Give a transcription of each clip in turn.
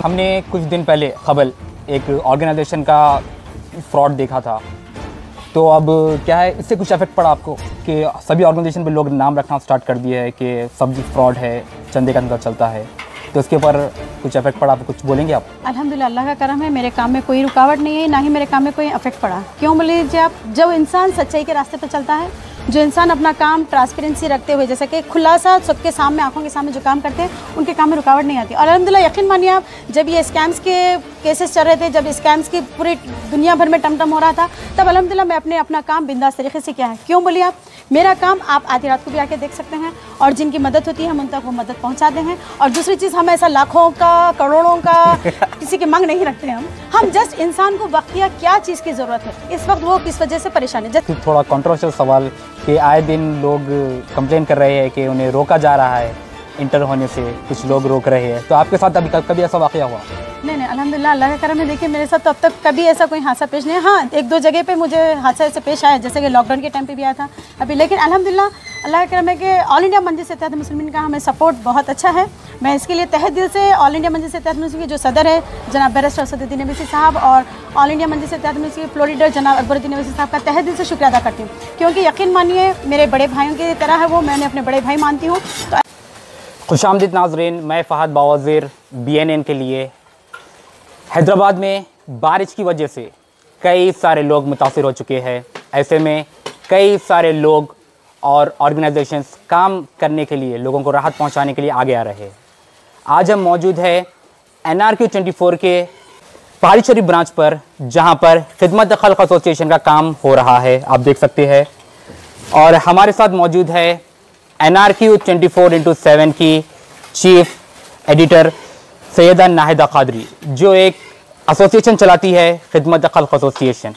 हमने कुछ दिन पहले खबर एक ऑर्गेनाइजेशन का फ्रॉड देखा था, तो अब क्या है, इससे कुछ इफेक्ट पड़ा आपको कि सभी ऑर्गेनाइजेशन पे लोग नाम रखना स्टार्ट कर दिए है कि सब फ्रॉड है, चंदे का अंदर चलता है, तो इसके ऊपर कुछ इफेक्ट पड़ा, आप कुछ बोलेंगे आप? अल्हम्दुलिल्लाह, अल्लाह का करम है, मेरे काम में कोई रुकावट नहीं है, ना ही मेरे काम में कोई इफेक्ट पड़ा। क्यों बोले लीजिए आप, जब इंसान सच्चाई के रास्ते पर चलता है, जो इंसान अपना काम ट्रांसपेरेंसी रखते हुए, जैसे कि खुलासा सबके सामने, आंखों के सामने जो काम करते हैं, उनके काम में रुकावट नहीं आती। और अल्हम्दुलिल्लाह यकीन मानिए आप, जब ये स्कैम्स के केसेस चल रहे थे, जब स्कैम्स की पूरी दुनिया भर में टमटम हो रहा था, तब अल्हम्दुलिल्लाह मैं अपना काम बिंदास तरीके से किया है। क्यों बोलिए आप, मेरा काम आप आधी रात को भी आके देख सकते हैं, और जिनकी मदद होती है हम उन तक वो मदद पहुंचाते हैं। और दूसरी चीज़, हम ऐसा लाखों का, करोड़ों का किसी की मांग नहीं रखते हैं। हम जस्ट इंसान को वक्तिया क्या चीज़ की ज़रूरत है, इस वक्त वो किस वजह से परेशान है। थोड़ा कंट्रोवर्शियल सवाल कि आए दिन लोग कंप्लेन कर रहे हैं कि उन्हें रोका जा रहा है इंटर होने से, कुछ लोग रोक रहे हैं, तो आपके साथ अभी कभी ऐसा वाक़या हुआ? नहीं, अल्हम्दुलिल्लाह, अल्लाह का करम है। देखिए, मेरे साथ तो अब तक कभी ऐसा कोई हादसा पेश नहीं है। हाँ, एक दो जगह पे मुझे हादसा ऐसे पेश आया, जैसे कि लॉकडाउन के टाइम पे भी आया था अभी, लेकिन अल्हम्दुलिल्लाह अल्लाह का करम है कि ऑल इंडिया मजलिस इत्तेहाद मुस्लिमीन का हमें सपोर्ट बहुत अच्छा है। मैं इसके लिए तहे दिल से ऑल इंडिया मजलिस इत्तेहाद मुस्लिमीन के जो सदर है जनाब बैरिस्टर असदुद्दीन अवीसी साहब, और ऑल इंडिया मजलिस इत्तेहाद मुस्लिमीन के फ्लोर लीडर जनाब अकबरुद्दीन अवीसी साहब का तहे दिल से शुक्रिया अदा करती हूँ, क्योंकि यकीन मानिए मेरे बड़े भाइयों की तरह है वो, मैंने अपने बड़े भाई मानती हूँ। तो खुशामदीद नाज़रीन, मैं फ़हद बावज़ीर BNN के लिए। हैदराबाद में बारिश की वजह से कई सारे लोग मुतासिर हो चुके हैं। ऐसे में कई सारे लोग और ऑर्गेनाइजेशंस काम करने के लिए, लोगों को राहत पहुंचाने के लिए आगे आ रहे हैं। आज हम मौजूद है NRK 24 के पहाड़ी शरीफ ब्रांच पर, जहां पर खिदमत खल्क एसोसिएशन का काम हो रहा है, आप देख सकते हैं। और हमारे साथ मौजूद है NRK 24x7 की चीफ एडिटर सैयदा नाहिदा कादरी, जो एक एसोसिएशन चलाती है, खिदमत खल्क एसोसिएशन।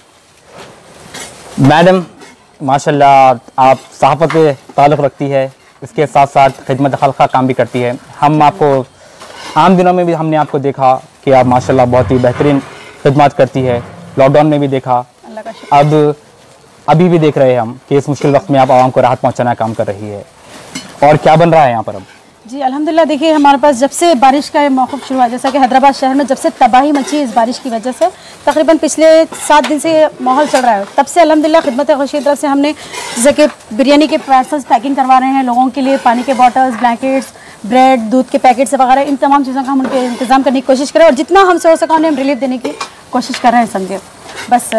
मैडम माशाल्लाह आप सहाफ़त से ताल्लुक़ रखती है, इसके साथ साथ खिदमत खल्क का काम भी करती है। हम आपको आम दिनों में भी हमने आपको देखा कि आप माशाल्लाह बहुत ही बेहतरीन खिदमत करती है, लॉकडाउन में भी देखा, अब अभी भी देख रहे हैं हम कि इस मुश्किल वक्त में आप आवाम को राहत पहुँचाना काम कर रही है। और क्या बन रहा है यहाँ पर अब? जी अल्हम्दुलिल्लाह, देखिए हमारे पास जब से बारिश का मौक़िफ़ शुरू हुआ, जैसा कि हैदराबाद शहर में जब से तबाही मची इस बारिश की वजह से, तकरीबन पिछले 7 दिन से माहौल चल रहा है, तब से अल्हम्दुलिल्लाह खिदमत खल्क की तरफ से हमने जैसे कि बिरयानी के पार्सल्स पैकिंग करवा रहे हैं लोगों के लिए, पानी के बॉटल्स, ब्लैंकेट्स, ब्रेड, दूध के पैकेट्स वगैरह, इन तमाम चीज़ों का हम उनके इंतज़ाम करने की कोशिश करें, और जितना हमसे हो सका उन्हें हम रिलीफ देने की कोशिश कर रहे हैं। समझे, बस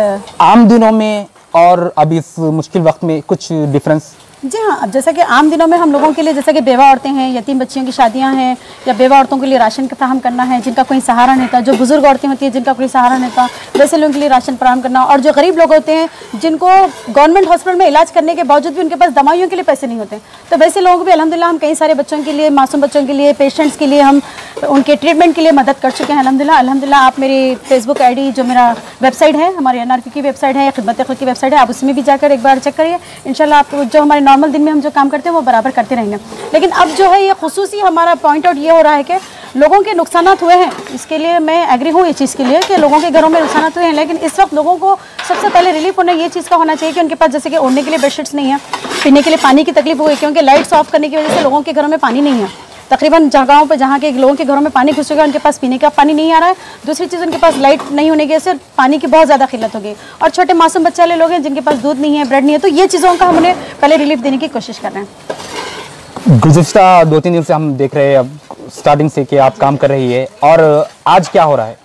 आम दिनों में और अभी इस मुश्किल वक्त में कुछ डिफरेंस? जी हाँ, अब जैसा कि आम दिनों में हम लोगों के लिए, जैसे कि बेवा औरतें हैं, यतीम बच्चियों की शादियां हैं, या बेवा औरतों के लिए राशन का फराहम करना है, जिनका कोई सहारा नहीं था, जो बुजुर्ग औरतें होती हैं जिनका कोई सहारा नहीं था, वैसे लोगों के लिए राशन फराहम करना, और जो गरीब लोग होते हैं जिनको गवर्नमेंट हॉस्पिटल में इलाज करने के बावजूद भी उनके पास दवाइयों के लिए पैसे नहीं होते, तो वैसे लोगों को भी अल्हम्दुलिल्लाह हम कई सारे बच्चों के लिए, मासूम बच्चों के लिए, पेशेंट्स के लिए हम उनके ट्रीटमेंट के लिए मदद कर चुके हैं अल्हम्दुलिल्लाह। आप मेरी फेसबुक ID, जो मेरा वेबसाइट है, हमारी NRK की वेबसाइट है, खिदमत खल्क की वेबसाइट है, आप उसमें भी जाकर एक बार चेक करिए। इंशाल्लाह आपको जो हमारे नॉर्मल दिन में हम जो काम करते हैं वो बराबर करते रहेंगे। लेकिन अब जो है ये खुसूसी हमारा पॉइंट आउट ये हो रहा है कि लोगों के नुकसान हुए हैं, इसके लिए मैं एग्री हूँ इस चीज़ के लिए कि लोगों के घरों में नुकसान हुए हैं, लेकिन इस वक्त लोगों को सबसे पहले रिलीफ होना ये चीज़ का होना चाहिए कि उनके पास जैसे कि ओढ़ने के लिए बेडशीट्स नहीं है, पीने के लिए पानी की तकलीफ हो गई, क्योंकि लाइट्स ऑफ करने की वजह से लोगों के घरों में पानी नहीं है। तकरीबन जगहों पर जहाँ के लोगों के घरों में पानी घुस चुका है, उनके पास पीने का पानी नहीं आ रहा है। दूसरी चीज़, उनके पास लाइट नहीं होने की वजह से पानी की बहुत ज़्यादा किल्लत हो गई, और छोटे मासूम बच्चे वाले लोग हैं जिनके पास दूध नहीं है, ब्रेड नहीं है, तो ये चीज़ों का हम उन्हें पहले रिलीफ देने की कोशिश कर रहे हैं। गुज़िश्ता 2-3 दिन से हम देख रहे हैं अब स्टार्टिंग से कि आप काम कर रही है, और आज क्या हो रहा है?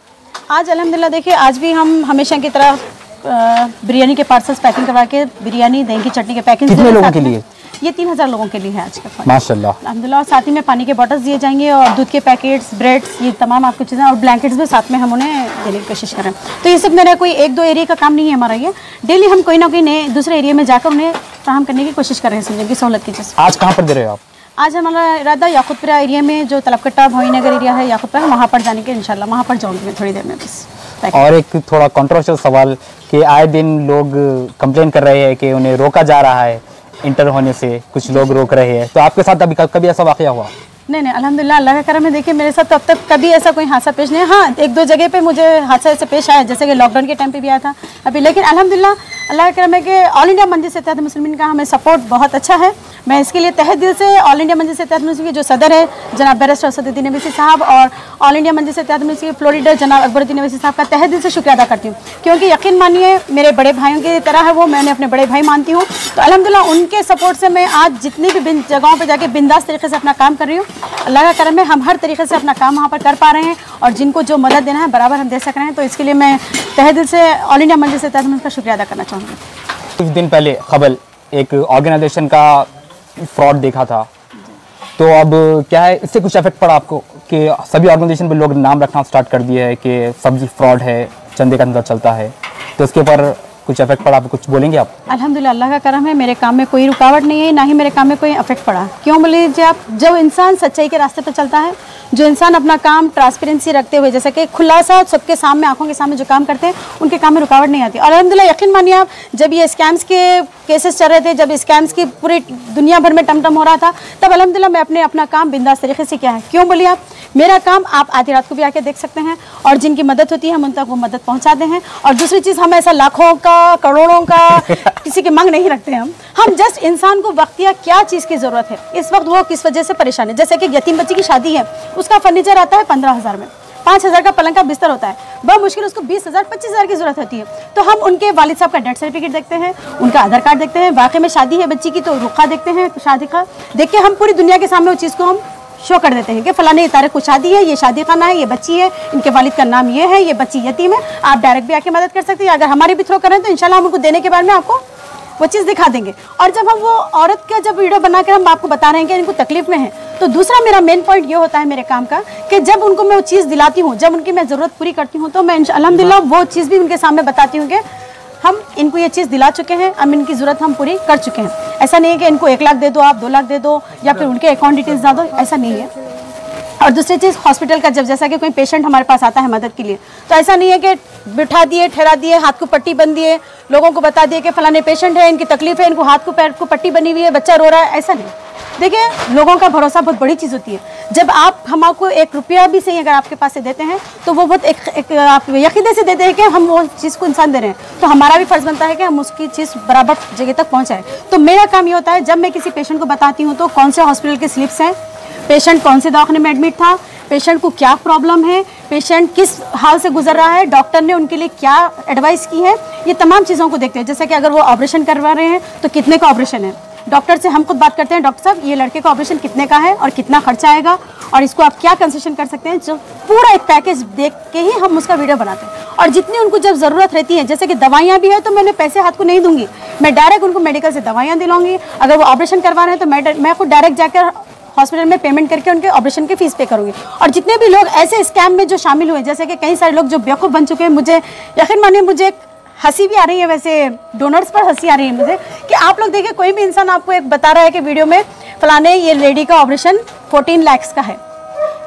आज अल्हम्दुलिल्लाह देखिए, आज भी हम हमेशा की तरह बिरयानी के पार्सल्स पैकिंग करवा के, बिरयानी, दही की चटनी के पैकिंग। कितने लोगों के लिए? ये 3000 लोगों के लिए है आज का माशाल्लाह अल्हम्दुलिल्लाह। साथ ही में पानी के बॉटल्स दिए जाएंगे, और दूध के पैकेट्स, ब्रेड्स, ये तमाम आपको चीज़ें, और ब्लैंकेट्स भी साथ में हम उन्हें देने की कोशिश करें। तो ये सब मेरा कोई 1-2 एरिया का काम नहीं है हमारा, ये डेली हम कोई ना कोई नए दूसरे एरिया में जाकर उन्हें फराहम करने की कोशिश कर रहे हैं, समझने की सहूलत की चीज़। आज कहाँ पर दे रहे हो आप? आज हमारा इरादा याकूतपुरा एरिया में, जो तलबकट्टा भवानीनगर एरिया है याकूतपुरा, वहाँ पर जाने के इंशाल्लाह वहाँ पर जाऊँगी मैं थोड़ी देर में बस। और एक थोड़ा कंट्रोवर्शियल सवाल कि आए दिन लोग कंप्लेन कर रहे हैं कि उन्हें रोका जा रहा है इंटर होने से, कुछ लोग रोक रहे हैं, तो आपके साथ अभी कभी ऐसा वाक़या हुआ? नहीं, अल्हम्दुलिल्लाह अल्लाह का करम है। देखिए, मेरे साथ तो अब तक कभी ऐसा कोई हादसा पेश नहीं है। हाँ, 1-2 जगह पे मुझे हादसा ऐसे पेश आया, जैसे कि लॉकडाउन के टाइम पे भी आया था अभी, लेकिन अल्हम्दुलिल्लाह अल्लाह का करम है कि ऑल इंडिया मंजिल से इत्तेहाद मुस्लिमीन का हमें सपोर्ट बहुत अच्छा है। मैं इसके लिए तहे दिल से ऑल इंडिया मंजिल से इत्तेहाद मुस्लिमीन के जो सदर है जनाब बैरिस्टर असदुद्दीन अवैसी साहब और ऑल इंडिया मंजिल से इत्तेहाद मुस्लिमीन के फ्लोर लीडर जनाब अकबरुद्दीन अवैसी साहब का तहे दिल से शुक्रिया अदा करती हूँ, क्योंकि यकीन मानिए मेरे बड़े भाइयों की तरह है वो, मैंने अपने बड़े भाई मानती हूँ। तो अल्हम्दुलिल्लाह उनके सपोर्ट से मैं आज जितनी भी जगहों पर जाके बिंदास तरीके से अपना काम कर रही हूँ। अल्लाह का करम है हम हर तरीके से अपना काम वहाँ पर कर पा रहे हैं और जिनको जो मदद देना है बराबर हम दे सक रहे हैं। तो इसके लिए मैं तहे दिल से ऑल इंडिया मंजिल से इत्तेहाद मुस्लिमीन का शुक्रिया अदा करना चाहूँगी। कुछ दिन पहले खबर एक ऑर्गेनाइजेशन का फ्रॉड देखा था, तो अब क्या है, इससे कुछ इफेक्ट पड़ा आपको कि सभी ऑर्गेनाइजेशन पे लोग नाम रखना स्टार्ट कर दिए है कि सब्जी फ्रॉड है, चंदे का धंधा चलता है, तो इसके ऊपर कुछ इफेक्ट पड़ा, आप कुछ बोलेंगे आप? अल्हम्दुलिल्लाह अल्लाह का करम है, मेरे काम में कोई रुकावट नहीं है, ना ही मेरे काम में कोई इफेक्ट पड़ा। क्यों बोले लीजिए आप, जब इंसान सच्चाई के रास्ते पर चलता है, जो इंसान अपना काम ट्रांसपेरेंसी रखते हुए जैसे कि खुलासा सबके सामने आंखों के सामने जो काम करते हैं उनके काम में रुकावट नहीं आती। और अल्हम्दुलिल्लाह यकीन मानिए आप, जब ये स्कैम्स के केसेस चल रहे थे, जब स्कैम्स की पूरी दुनिया भर में टमटम हो रहा था, तब अल्हम्दुलिल्लाह मैं अपना काम बिंदास तरीके से किया है। क्यों बोलिए आप, मेरा काम आप आधी रात को भी आके देख सकते हैं और जिनकी मदद होती है हम उन तक वो मदद पहुंचाते हैं। और दूसरी चीज़, हम ऐसा लाखों का करोड़ों का किसी की मांग नहीं रखते हैं। हम जस्ट इंसान को वक्तिया क्या चीज़ की ज़रूरत है, इस वक्त वो किस वजह से परेशान है। जैसे कि यतीम बच्ची की शादी है, उसका फर्नीचर आता है 15,000 में, 5,000 का पलंग का बिस्तर होता है, बहुत मुश्किल उसको 20,000 25,000 की ज़रूरत होती है। तो हम उनके वालिद साहब का डेथ सर्टिफिकेट देखते हैं, उनका आधार कार्ड देखते हैं, वाकई में शादी है बच्ची की तो रुखा देखते हैं, शादी का देख के हम पूरी दुनिया के सामने वो चीज़ को हम शो कर देते हैं कि फलाने तारीख को शादी है, ये शादी खाना है, ये बच्ची है, इनके वालिद का नाम ये है, ये बच्ची यतीम है, आप डायरेक्ट भी आके मदद कर सकते हैं। अगर हमारी भी थ्रो करें तो इंशाल्लाह हम उनको देने के बारे में आपको वो चीज़ दिखा देंगे। और जब हम वो औरत का जब वीडियो बनाकर हम आपको बता रहे हैं कि इनको तकलीफ में है, तो दूसरा मेरा मेन पॉइंट ये होता है मेरे काम का कि जब उनको मैं वो चीज़ दिलाती हूँ, जब उनकी मैं ज़रूरत पूरी करती हूँ, तो मैं अल्हम्दुलिल्लाह वो चीज़ भी उनके सामने बताती हूँ कि हम इनको ये चीज़ दिला चुके हैं, अब इनकी ज़रूरत हम पूरी कर चुके हैं। ऐसा नहीं है कि इनको 1 लाख दे दो, आप 2 लाख दे दो या फिर उनके अकाउंट डिटेल्स डाल दो, ऐसा नहीं है। और दूसरी चीज़, हॉस्पिटल का जब जैसा कि कोई पेशेंट हमारे पास आता है मदद के लिए, तो ऐसा नहीं है कि बिठा दिए, ठहरा दिए, हाथ को पट्टी बन दिए, लोगों को बता दिए कि फलाने पेशेंट है, इनकी तकलीफ है, इनको हाथ को पैर को पट्टी बनी हुई है, बच्चा रो रहा है, ऐसा नहीं। देखिए, लोगों का भरोसा बहुत बड़ी चीज़ होती है। जब आप हमको 1 रुपया भी सही अगर आपके पास से देते हैं तो वो बहुत एक आप यकीन से देते हैं कि हम वो चीज़ को इंसान दे रहे हैं, तो हमारा भी फ़र्ज़ बनता है कि हम उसकी चीज़ बराबर जगह तक पहुँचाएँ। तो मेरा काम ये होता है, जब मैं किसी पेशेंट को बताती हूँ तो कौन से हॉस्पिटल के स्लिप्स हैं, पेशेंट कौन से दवाखाने में एडमिट था, पेशेंट को क्या प्रॉब्लम है, पेशेंट किस हाल से गुजर रहा है, डॉक्टर ने उनके लिए क्या एडवाइस की है, ये तमाम चीज़ों को देखते हैं। जैसे कि अगर वो ऑपरेशन करवा रहे हैं तो कितने का ऑपरेशन है, डॉक्टर से हम खुद बात करते हैं, डॉक्टर साहब ये लड़के का ऑपरेशन कितने का है और कितना खर्चा आएगा और इसको आप क्या कंसेशन कर सकते हैं, जो पूरा एक पैकेज देख के ही हम उसका वीडियो बनाते हैं। और जितनी उनको जब ज़रूरत रहती है, जैसे कि दवाइयाँ भी है, तो मैंने पैसे हाथ को नहीं दूंगी, मैं डायरेक्ट उनको मेडिकल से दवाइयाँ दिलाऊंगी। अगर वो ऑपरेशन करवा रहे हैं तो मैं खुद डायरेक्ट जाकर हॉस्पिटल में पेमेंट करके उनके ऑपरेशन की फीस पे करूँगी। और जितने भी लोग ऐसे स्कैम में जो शामिल हुए, जैसे कि कई सारे लोग जो बेवकूफ़ बन चुके हैं, मुझे यकीन मानिए मुझे हंसी भी आ रही है, वैसे डोनर्स पर हंसी आ रही है मुझे कि आप लोग देखिए, कोई भी इंसान आपको एक बता रहा है कि वीडियो में फलाने ये लेडी का ऑपरेशन 14 लाख का है,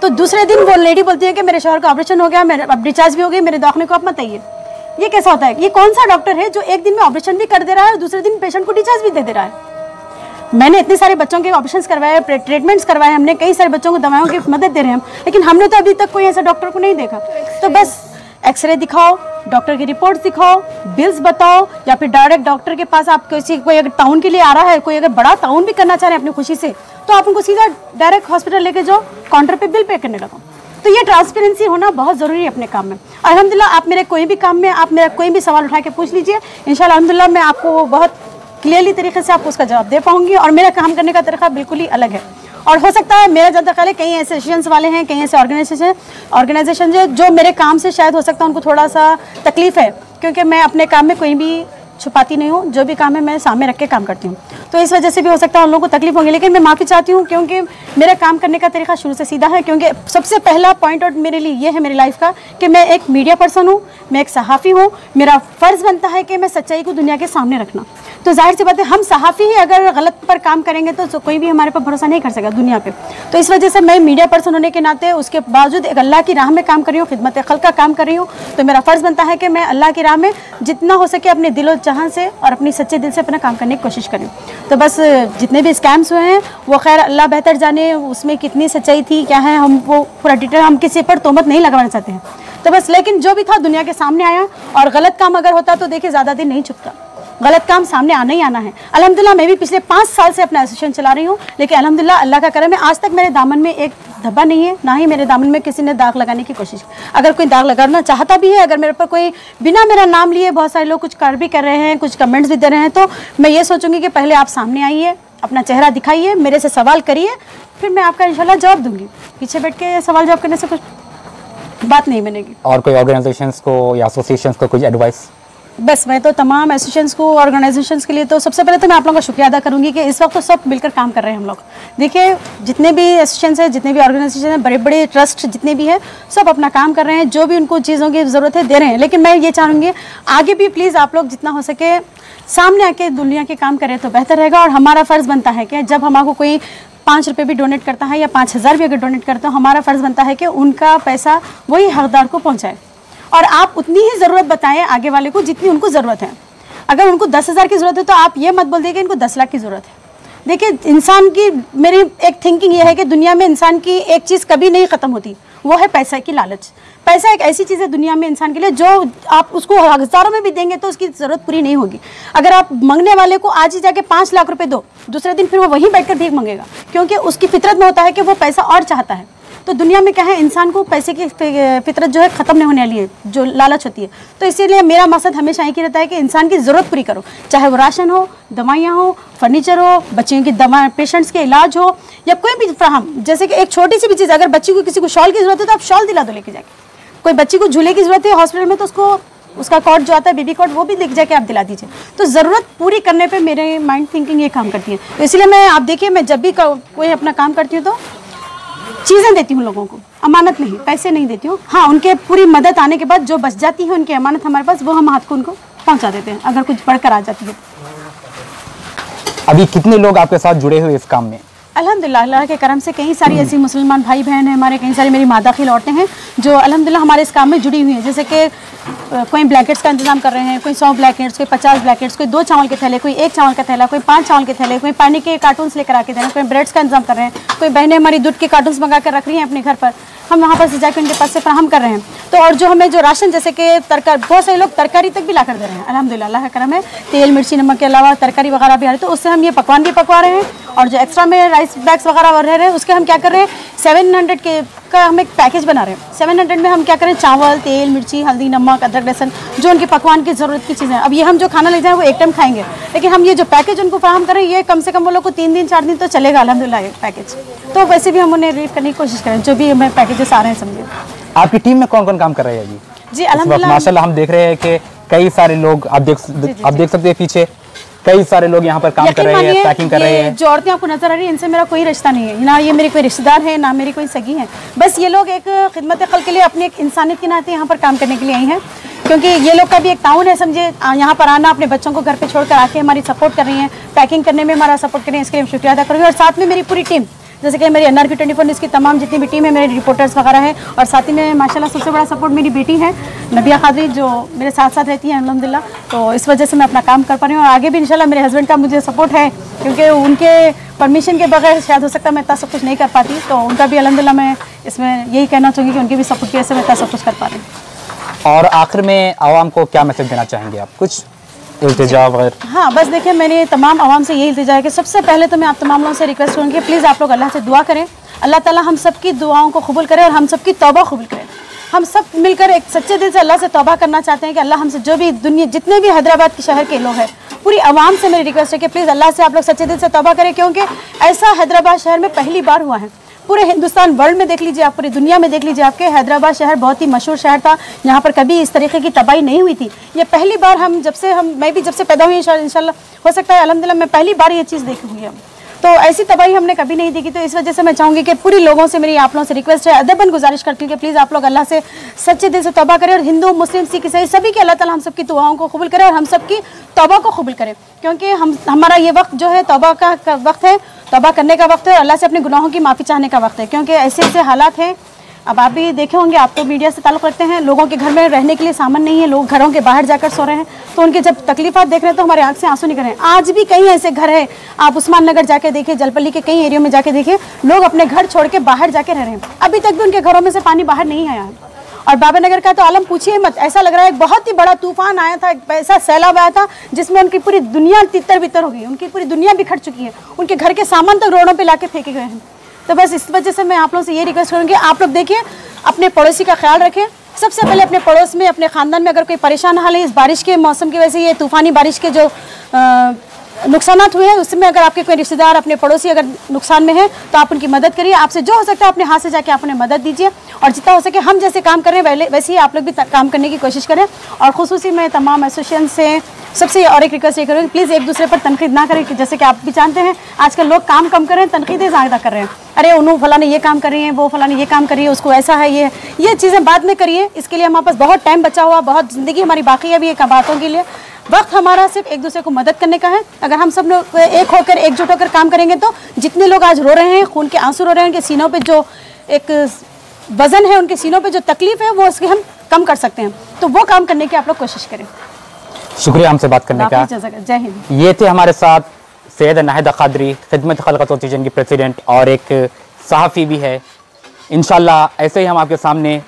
तो दूसरे दिन वो लेडी बोलती है कि मेरे शौहर का ऑपरेशन हो गया, मेरे अब डिस्चार्ज भी हो गई, मेरे दवाखाने को आप मत आइए। ये कैसा होता है? ये कौन सा डॉक्टर है जो एक दिन में ऑपरेशन भी कर दे रहा है और दूसरे दिन पेशेंट को डिस्चार्ज भी दे रहा है? मैंने इतने सारे बच्चों के ऑपरेशन करवाए, ट्रीटमेंट्स करवाए, हमने कई सारे बच्चों को दवाओं की मदद दे रहे हैं हम, लेकिन हमने तो अभी तक कोई ऐसा डॉक्टर को नहीं देखा। तो बस एक्सरे दिखाओ, डॉक्टर की रिपोर्ट्स दिखाओ, बिल्स बताओ, या फिर डायरेक्ट डॉक्टर के पास आप कोई अगर ताउन के लिए आ रहा है, कोई अगर बड़ा ताउन भी करना चाह रहे हैं अपनी खुशी से, तो आप उनको सीधा डायरेक्ट हॉस्पिटल लेके जाओ, काउंटर पे बिल पे करने लगो। तो ये ट्रांसपेरेंसी होना बहुत ज़रूरी है अपने काम में। अल्हम्दुलिल्लाह आप मेरे कोई भी काम में आप मेरा कोई भी सवाल उठा के पूछ लीजिए, इंशाल्लाह अल्हम्दुलिल्लाह मैं आपको बहुत क्लियरली तरीके से आपको उसका जवाब दे पाऊंगी। और मेरा काम करने का तरीका बिल्कुल ही अलग है। और हो सकता है मेरा ज़्यादा ख्याल है कई ऐसे एसोसिएशंस वाले हैं, कई ऐसे ऑर्गेनाइजेशन जो मेरे काम से शायद हो सकता है उनको थोड़ा सा तकलीफ है, क्योंकि मैं अपने काम में कोई भी छुपाती नहीं हूँ, जो भी काम है मैं सामने रख के काम करती हूँ, तो इस वजह से भी हो सकता है उन लोगों को तकलीफ होगी। लेकिन मैं माफ़ी चाहती हूँ, क्योंकि मेरा काम करने का तरीका शुरू से सीधा है। क्योंकि सबसे पहला पॉइंट आउट मेरे लिए ये है मेरी लाइफ का कि मैं एक मीडिया पर्सन हूँ, मैं एक सहाफ़ी हूँ, मेरा फ़र्ज़ बनता है कि मैं सच्चाई को दुनिया के सामने रखना। तो जाहिर सी बात है, हम सहाफ़ी ही अगर गलत पर काम करेंगे तो कोई भी हमारे पर भरोसा नहीं कर सकेगा दुनिया पे। तो इस वजह से मैं मीडिया पर्सन होने के नाते, उसके बावजूद एक अल्लाह की राह में काम कर रही हूँ, खिदमत खल्क का काम कर रही हूँ, तो मेरा फ़र्ज़ बनता है कि मैं अल्लाह की राह में जितना हो सके अपने दिलो जहां से और अपनी सच्चे दिल से अपना काम करने की कोशिश करें। तो बस जितने भी स्कैम्स हुए हैं वो खैर अल्लाह बेहतर जाने उसमें कितनी सच्चाई थी, क्या है, हम वो पूरा डिटेल, हम किसी पर तोहमत नहीं लगवाना चाहते हैं। तो बस लेकिन जो भी था दुनिया के सामने आया, और गलत काम अगर होता तो देखिए ज़्यादा दिन नहीं छुपता। गलत काम सामने आना ही आना है। अल्हम्दुलिल्लाह मैं भी पिछले 5 साल से अपना एसोसिएशन चला रही हूँ, लेकिन अल्हम्दुलिल्लाह अल्लाह का करम है आज तक मेरे दामन में एक धब्बा नहीं है, ना ही मेरे दामन में किसी ने दाग लगाने की कोशिश। अगर कोई दाग लगाना चाहता भी है, अगर मेरे पर कोई बिना मेरा नाम लिए बहुत सारे लोग कुछ कर भी कर रहे हैं, कुछ कमेंट्स भी दे रहे हैं, तो मैं ये सोचूंगी कि पहले आप सामने आइए, अपना चेहरा दिखाइए, मेरे से सवाल करिए, फिर मैं आपका इंशाल्लाह जवाब दूंगी। पीछे बैठ के सवाल जवाब करने से कुछ बात नहीं बनेगी। और कोई ऑर्गेनाइजेशंस को या एसोसिएशंस को कुछ एडवाइस? बस मैं तो तमाम एसोसिएशंस को, ऑर्गेनाइजेशंस के लिए तो सबसे पहले तो मैं आप लोगों का शुक्रिया अदा करूंगी कि इस वक्त तो सब मिलकर काम कर रहे हैं हम लोग। देखिए जितने भी एसोसिएशंस हैं, जितने भी ऑर्गेनाइजेशन हैं, बड़े बड़े ट्रस्ट जितने भी हैं, सब अपना काम कर रहे हैं, जो भी उनको चीज़ों की ज़रूरत है दे रहे हैं। लेकिन मैं ये चाहूँगी आगे भी प्लीज़ आप लोग जितना हो सके सामने आके दुनिया के काम करें तो बेहतर रहेगा। और हमारा फ़र्ज़ बनता है कि जब हमको कोई 5 रुपये भी डोनेट करता है या 5000 भी अगर डोनेट करता है, हमारा फ़र्ज़ बनता है कि उनका पैसा वही हकदार को पहुँचाए। और आप उतनी ही ज़रूरत बताएं आगे वाले को जितनी उनको ज़रूरत है। अगर उनको 10,000 की ज़रूरत है तो आप ये मत बोल दीजिए कि इनको 10 लाख की ज़रूरत है। देखिए इंसान की, मेरी एक थिंकिंग ये है कि दुनिया में इंसान की एक चीज़ कभी नहीं ख़त्म होती, वो है पैसा की लालच। पैसा एक ऐसी चीज़ है दुनिया में इंसान के लिए जो आप उसको हज़ारों में भी देंगे तो उसकी ज़रूरत पूरी नहीं होगी। अगर आप मांगने वाले को आज ही जाके 5 लाख रुपए दो, दूसरे दिन फिर वो वहीं बैठकर भीख मांगेगा, क्योंकि उसकी फितरत में होता है कि वो पैसा और चाहता है। तो दुनिया में क्या है, इंसान को पैसे की फितरत जो है ख़त्म नहीं होने वाली है, जो लालच होती है। तो इसीलिए मेरा मकसद हमेशा एक ही रहता है कि इंसान की ज़रूरत पूरी करो, चाहे वो राशन हो, दवाइयाँ हो, फर्नीचर हो, बच्चियों की दवा, पेशेंट्स के इलाज हो, या कोई भी फ्राहम। जैसे कि एक छोटी सी भी चीज़, अगर बच्ची को किसी को शॉल की ज़रूरत है तो आप शॉल दिला दो लेके जाके। कोई बच्ची को झूले की ज़रूरत है हॉस्पिटल में तो उसको उसका कॉट जो आता है बेबी कॉट, वो भी लेके जाके आप दिला दीजिए। तो ज़रूरत पूरी करने पे मेरे माइंड थिंकिंग ये काम करती है। तो इसलिए मैं, आप देखिए, मैं जब भी कोई अपना काम करती हूँ तो चीज़ें देती हूँ लोगों को, अमानत नहीं, पैसे नहीं देती हूँ। हाँ, उनके पूरी मदद आने के बाद जो बच जाती है उनकी अमानत हमारे पास, वो हम हाथ को उनको पहुँचा देते हैं अगर कुछ बढ़कर आ जाती है। अभी कितने लोग आपके साथ जुड़े हुए इस काम में? अल्हम्दुलिल्लाह अल्लाह के करम से कई सारी ऐसी मुसलमान भाई बहन हैं हमारे, कई सारी मेरी मादाखिल औरतें हैं जो अल्हम्दुलिल्लाह हमारे इस काम में जुड़ी हुई हैं। जैसे कि कोई ब्लैंकेट्स का इंतजाम कर रहे हैं, कोई 100 ब्लैंकेट्स, कोई 50 ब्लैंकेट्स, कोई 2 चावल के थैले, कोई 1 चावल का थैला, कोई 5 चावल के थैले, कोई पानी के कार्टून्स लेकर आके दे रहे हैं, कोई ब्रेड्स का इंतजाम कर रहे हैं, कोई बहनें हमारी दूध के कार्टून्स मंगा कर रख रही हैं अपने घर पर, हम वहाँ पर से जाकर उनके पास से फराहम कर रहे हैं। तो और जो हमें जो राशन, जैसे कि तरकारी, बहुत सारे लोग तरकारी तक भी ला कर दे रहे हैं अल्हम्दुलिल्लाह, अल्लाह का करम है। तेल मिर्ची नमक के अलावा तरकारी वगैरह भी आ रही है, तो उससे हम ये पकवान भी पकवा रहे हैं। और जो एक्स्ट्रा में राइस बैग्स वगैरह रह रहे हैं उसके हम क्या कर रहे हैं, 700 के का हम एक पैकेज बना रहे हैं। 700 में हम क्या करें, चावल, तेल, मिर्ची, हल्दी, नमक, अदरक, लहसुन, जो उनके पकवान की ज़रूरत की चीज़ें हैं। अब ये हम जो खाना ले जाएँ वो एक टाइम खाएंगे, लेकिन हम ये जो पैकेज उनको फराहम करें, ये कम से कम वो लोग को 3 दिन 4 दिन तो चलेगा अल्हम्दुलिल्लाह ये पैकेज। तो वैसे भी हम उन्हें रिलीव करने की कोशिश करें, जो भी हमें पैकेजेस आ रहे हैं समझिए। आपकी टीम में कौन कौन काम कर रहे हैं जी अल्हम्दुलिल्लाह माशाल्लाह हम देख रहे हैं कि कई सारे लोग, आप देख सकते हैं पीछे कई सारे लोग यहाँ पर काम कर रहे हैं, पैकिंग कर रहे हैं। जो औरतें आपको नजर आ रही है इनसे मेरा कोई रिश्ता नहीं है, ना ये मेरी कोई रिश्तेदार है, ना मेरी कोई सगी है। बस ये लोग एक खिदमत खल के लिए, अपनी एक इंसानियत के नाते यहाँ पर काम करने के लिए आई हैं, क्योंकि ये लोग का भी एक ताउन है समझे। यहाँ पर आना, अपने बच्चों को घर पे छोड़कर आके हमारी सपोर्ट कर रही हैं, पैकिंग करने में हमारा सपोर्ट कर रही है, इसके लिए शुक्रिया अदा करूँगी। और साथ में मेरी पूरी टीम, जैसे कि मेरी NRK 24 न्यूज़ की तमाम जितनी भी टीम है, मेरे रिपोर्टर्स वगैरह है, और साथ ही में माशाल्लाह सबसे बड़ा सपोर्ट मेरी बेटी है नबिया खादरी, जो मेरे साथ साथ रहती है अल्हम्दुलिल्लाह। तो इस वजह से मैं अपना काम कर पा रही हूँ, और आगे भी इंशाल्लाह मेरे हस्बैंड का मुझे सपोर्ट है, क्योंकि उनके परमिशन के बगैर शायद हो सकता है मैं इतना सब कुछ नहीं कर पाती। तो उनका भी अल्हम्दुलिल्लाह मैं इसमें यही कहना चाहूँगी कि उनके भी सपोर्ट की वजह से मैं इतना सब कुछ कर पा रही हूँ। और आखिर में आवाम को क्या मैसेज देना चाहेंगे आप, कुछ इल्तिजा वगैरह? हाँ, बस देखिए, मैंने तमाम आवाम से यही इल्तिजा है कि सबसे पहले तो मैं आप तमाम लोगों से रिक्वेस्ट करूँगी, प्लीज़ आप लोग अल्लाह से दुआ करें, अल्लाह ताला हम सबकी दुआओं को कबूल करे और हम सबकी तौबा कबूल करें। हम सब मिलकर एक सच्चे दिल से अल्लाह से तौबा करना चाहते हैं कि अल्लाह हमसे जो भी दुनिया जितने भी हैदराबाद के शहर के लोग हैं, पूरी आवाम से मेरी रिक्वेस्ट है कि प्लीज़ अल्लाह से आप लोग सच्चे दिल से तौबा करें, क्योंकि ऐसा हैदराबाद शहर में पहली बार हुआ है। पूरे हिंदुस्तान, वर्ल्ड में देख लीजिए आप, पूरी दुनिया में देख लीजिए आपके, हैदराबाद शहर बहुत ही मशहूर शहर था, यहाँ पर कभी इस तरीके की तबाही नहीं हुई थी। ये पहली बार मैं भी जब से पैदा हुई इंशाल्लाह, हो सकता है अल्हम्दुलिल्लाह मैं पहली बार ये चीज़ देखी हुई है। तो ऐसी तबाही हमने कभी नहीं देखी। तो इस वजह से मैं चाहूँगी कि पूरी लोगों से, मेरी आप लोगों से रिक्वेस्ट है, अदबन गुजारिश करती हूँ कि प्लीज़ आप लोग अल्लाह से सच्चे दिल से तौबा करें, और हिंदू, मुस्लिम, सिख, ईसाई सभी के अल्लाह ताला हम सबकी दुआओं को कबूल करे और हम सबकी तौबा को कबूल करें, क्योंकि हमारा ये वक्त जो है तौबा का वक्त है, तौबा करने का वक्त है, और अल्लाह से अपने गुनाहों की माफ़ी चाहने का वक्त है, क्योंकि ऐसे ऐसे हालात हैं। अब आप भी देखे होंगे, आप तो मीडिया से ताल्लुक़ रखते हैं, लोगों के घर में रहने के लिए सामान नहीं है, लोग घरों के बाहर जाकर सो रहे हैं, तो उनके जब तकलीफ़ात देख रहे हैं तो हमारे आँख से आंसू निकल रहे हैं। आज भी कई ऐसे घर हैं, आप उस्मान नगर जाके देखिए, जलपल्ली के कई एरियो में जाके देखिए, लोग अपने घर छोड़ के बाहर जाके रह रहे हैं, अभी तक भी उनके घरों में से पानी बाहर नहीं आया है। और बाबा नगर का तो आलम पूछिए मत, ऐसा लग रहा है एक बहुत ही बड़ा तूफान आया था, एक ऐसा सैलाब आया था जिसमें उनकी पूरी दुनिया तितर बितर हो गई, उनकी पूरी दुनिया बिखर चुकी है, उनके घर के सामान तक रोडों पे लाके फेंके गए हैं। तो बस इस वजह से मैं आप लोगों से ये रिक्वेस्ट करूँगी, आप लोग देखिए अपने पड़ोसी का ख्याल रखें। सबसे पहले अपने पड़ोस में, अपने ख़ानदान में अगर कोई परेशान हाल है इस बारिश के मौसम की वजह से, ये तूफ़ानी बारिश के जो नुकसानात हुए हैं उसमें अगर आपके कोई रिश्तेदार, अपने पड़ोसी अगर नुकसान में है तो आप उनकी मदद करिए। आपसे जो हो सकता है अपने हाथ से जाके आप उन्हें मदद दीजिए, और जितना हो सके हम जैसे काम कर रहे हैं वैसे ही आप लोग भी काम करने की कोशिश करें। और खुसूसी मैं तमाम एसोसिएशन से सबसे और एक रिक्वेस्ट ये करूँगी, प्लीज़ एक दूसरे पर तनकीद ना करें, जैसे कि आप भी जानते हैं आजकल लोग काम कम कर रहे हैं, तनकीदें ज़्यादा कर रहे हैं। अरे उन्होंने फलाने ये काम कर रही है, वो फलाने ये काम कर रही है, उसको ऐसा है, ये चीज़ें बाद में करिए। इसके लिए हमारे पास बहुत टाइम बचा हुआ, बहुत ज़िंदगी हमारी बाकी है अभी एक बातों के लिए। वक्त हमारा सिर्फ एक दूसरे को मदद करने का है। अगर हम सब लोग एक होकर, एकजुट होकर काम करेंगे तो जितने लोग आज रो रहे हैं, खून के आंसू रो रहे हैं, उनके सीनों पे जो एक वजन है, उनके सीनों पे जो तकलीफ है, वो उसकी हम कम कर सकते हैं। तो वो काम करने की आप लोग कोशिश करें। शुक्रिया हमसे बात करने का। जय हिंद। ये थे हमारे साथ सैयद नाहिदा कादरी, खिदमत खलकत एसोसिएशन की प्रेसिडेंट और एक सहाफ़ी भी है। इंशाल्लाह ऐसे ही हम आपके सामने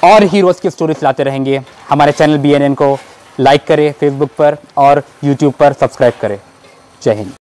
और हीरोज़ की स्टोरीज लाते रहेंगे। हमारे चैनल BNN को लाइक करें, फेसबुक पर और यूट्यूब पर सब्सक्राइब करें। जय हिंद।